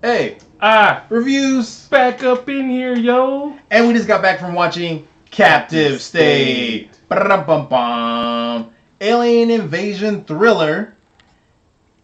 Hey, reviews Back up in here, yo. and we just got back from watching Captive State. Ba-dum-bum-bum. Alien invasion thriller.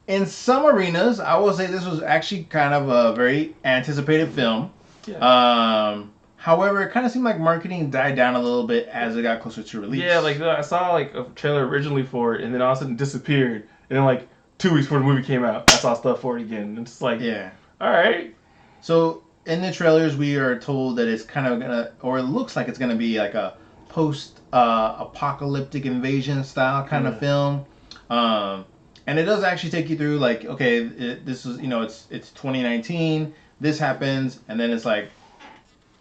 In some arenas, I will say this was actually kind of a very anticipated film. Yeah. However, it kind of seemed like marketing died down a little bit as it got closer to release. Yeah, like I saw like a trailer originally for it, and then all of a sudden disappeared. And then like 2 weeks before the movie came out, I saw stuff for it again. And it's like, Yeah. all right. So in the trailers, we are told that it's kind of gonna, or it looks like it's gonna be like a post-apocalyptic invasion style kind of film. And it does actually take you through like, okay, this is it's 2019, this happens, and then it's like,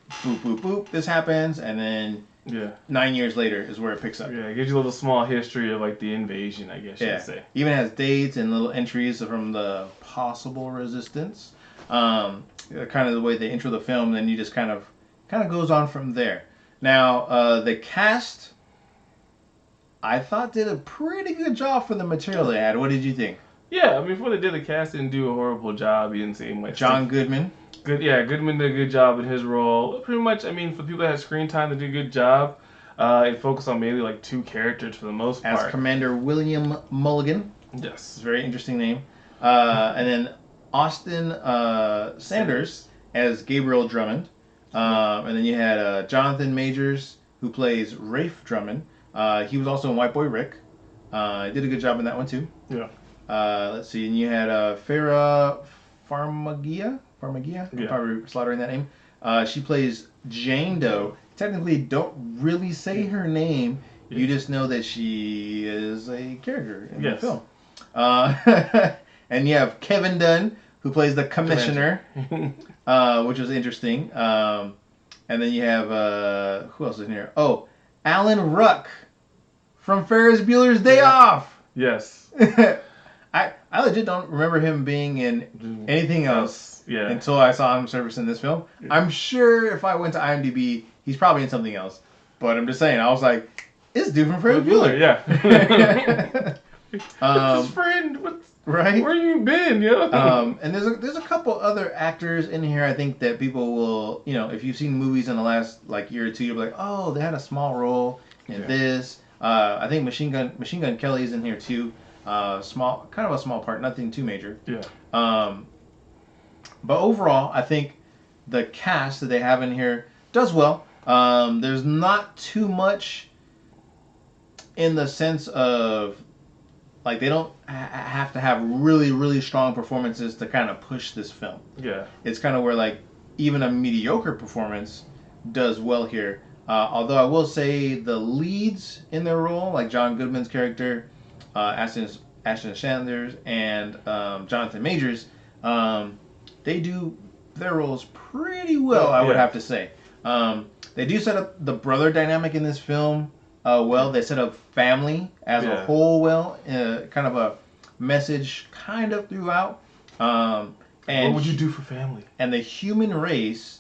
boop boop boop, this happens, and then Yeah. 9 years later is where it picks up. Yeah, it gives you a little small history of like the invasion, I guess you could say. Even has dates and little entries from the possible resistance. Kind of the way they intro the film, then you just kind of goes on from there. Now, the cast, I thought did a pretty good job for the material they had. What did you think? Yeah, I mean, before they did the cast, didn't do a horrible job. He didn't seem like John Goodman. Good, yeah. Goodman did a good job in his role. Pretty much, I mean, for people that had screen time, they did a good job. It focused on mainly like two characters for the most part. As Commander William Mulligan. Yes, it's a very interesting name. And then Austin Sanders as Gabriel Drummond. And then you had Jonathan Majors, who plays Rafe Drummond. He was also in White Boy Rick. He did a good job in that one too. Yeah. Let's see, and you had Farrah Farmiga. Yeah. I'm probably slaughtering that name. She plays Jane Doe. Technically, don't really say her name. You just know that she is a character in the film. And you have Kevin Dunn, who plays the Commissioner, which was interesting. And then you have who else is in here? Oh, Alan Ruck from Ferris Bueller's Day Off. Yes. I legit don't remember him being in anything else until I saw him surface in this film. Yeah. I'm sure if I went to IMDb, he's probably in something else. But I'm just saying, I was like, it's dude from Ferris Bueller. Yeah. His friend. Right? Where you been, yo? And there's a couple other actors in here I think that people will, if you've seen movies in the last like year or two, you'll be like, oh, they had a small role in this. I think Machine Gun Kelly's in here too. Kind of a small part, nothing too major. Yeah. But overall, I think the cast that they have in here does well. There's not too much in the sense of like they don't have to have really, really strong performances to kind of push this film. Yeah. It's kind of where like even a mediocre performance does well here. Although I will say the leads in their role, like John Goodman's character, Ashton Sanders, and Jonathan Majors, they do their roles pretty well, I would have to say. They do set up the brother dynamic in this film well. They set up family as a whole well, kind of a message kind of throughout. And what would you do for family? And the human race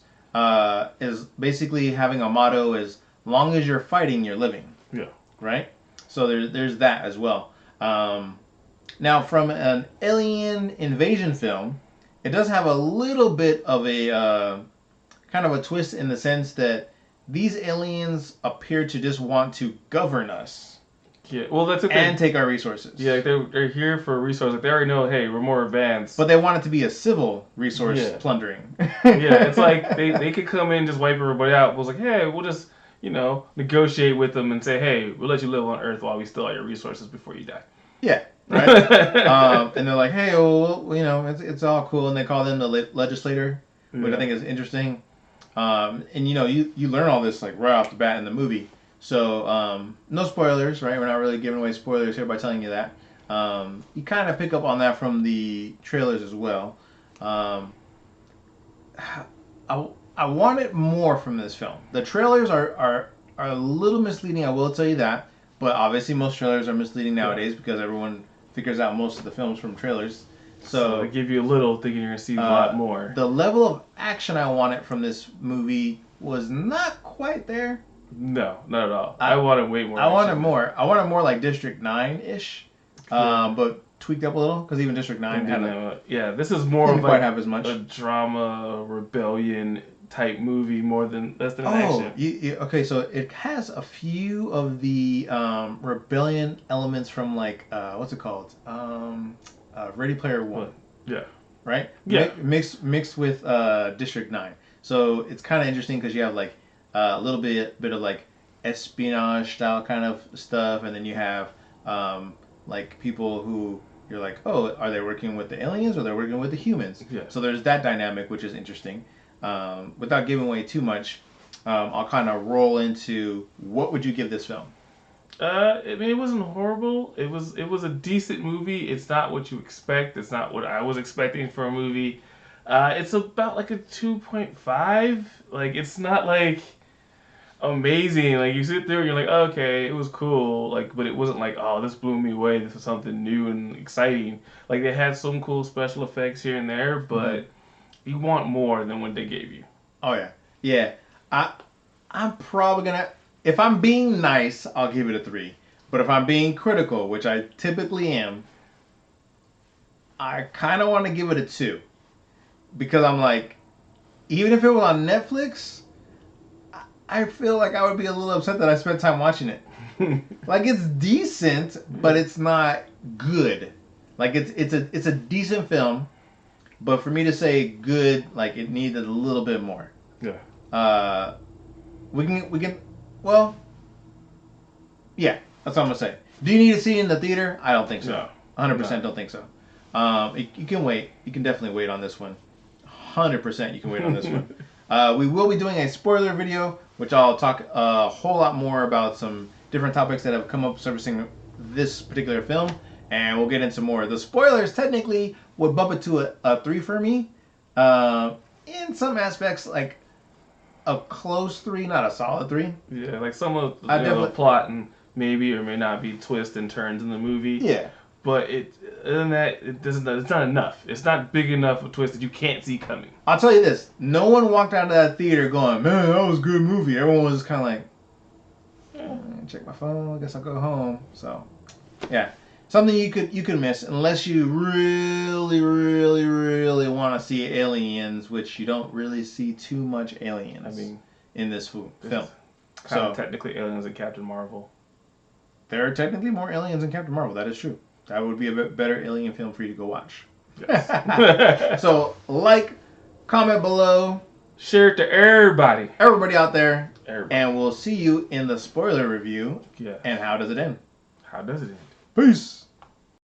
is basically having a motto: as long as you're fighting, you're living. Yeah. Right? So there's that as well. Now, from an alien invasion film, it does have a little bit of a kind of a twist in the sense that these aliens appear to just want to govern us. Yeah, well, that's okay. And take our resources. Yeah, they're here for resources. Like, they already know, hey, we're more advanced. But they want it to be a civil resource plundering. Yeah, it's like they could come in and just wipe everybody out. It was like, hey, we'll just negotiate with them and say, hey, we'll let you live on Earth while we steal all your resources before you die. Yeah. Right. And they're like, hey, well, it's all cool, and they call them the legislator, which I think is interesting. And you learn all this like right off the bat in the movie. So no spoilers, right? We're not really giving away spoilers here by telling you that. You kind of pick up on that from the trailers as well. I wanted more from this film. The trailers are a little misleading, I will tell you that. But obviously most trailers are misleading nowadays because everyone figures out most of the films from trailers. So they give you a little, thinking you're going to see a lot more. The level of action I wanted from this movie was not quite there. No, not at all. I wanted way more. I wanted more like District 9-ish. But tweaked up a little because even District 9 had this is more didn't of quite like have as much. a drama rebellion type movie more than less than an Oh, action. okay. So it has a few of the rebellion elements from like what's it called? Ready Player One, But yeah, right? yeah, Mixed with District 9. So it's kind of interesting because you have like a little bit of like espionage style kind of stuff, and then you have like people who you're like, oh, are they working with the aliens or they're working with the humans? yeah. So there's that dynamic, which is interesting. Without giving away too much, I'll kind of roll into what would you give this film? I mean, it wasn't horrible. It was a decent movie. It's not what you expect. It's not what I was expecting for a movie. It's about like a 2.5. Like it's not like amazing. Like you sit there and you're like, oh, okay, it was cool. Like, but it wasn't like, oh, this blew me away. This was something new and exciting. Like they had some cool special effects here and there, Mm-hmm. but you want more than what they gave you. Oh yeah, yeah. I I'm probably gonna. If I'm being nice, I'll give it a 3. But if I'm being critical, which I typically am, I kind of want to give it a 2 because I'm like, even if it was on Netflix, I feel like I would be a little upset that I spent time watching it. Like it's decent, but it's not good. Like it's a decent film, but for me to say good, like it needed a little bit more. Yeah. Uh, we can well, yeah, that's what I'm gonna say. Do you need to see it in the theater? I don't think so. No. 100% No. don't think so. You can wait. You can definitely wait on this one. 100% you can wait on this one. We will be doing a spoiler video, which I'll talk a whole lot more about some different topics that have come up servicing this particular film, and we'll get into more. The spoilers technically would bump it to a 3 for me. In some aspects, like a close 3, not a solid 3. Yeah, like some of I the definitely, plot and maybe or may not be twists and turns in the movie, yeah. but it other than that it doesn't. It's not enough. It's not big enough of a twist that you can't see coming. I'll tell you this: no one walked out of that theater going, "Man, that was a good movie." Everyone was kind of like, check my phone. I guess I'll go home. So, yeah, something you could miss unless you really, really, really want to see aliens, which you don't really see too much I aliens mean, in this film. it's kind of So technically aliens and Captain Marvel. there are technically more aliens in Captain Marvel. That is true. That would be a bit better alien film for you to go watch. Yes. So, like, comment below, Share it to everybody. everybody out there, Everybody. and we'll see you in the spoiler review. Yeah. And how does it end? How does it end? Peace.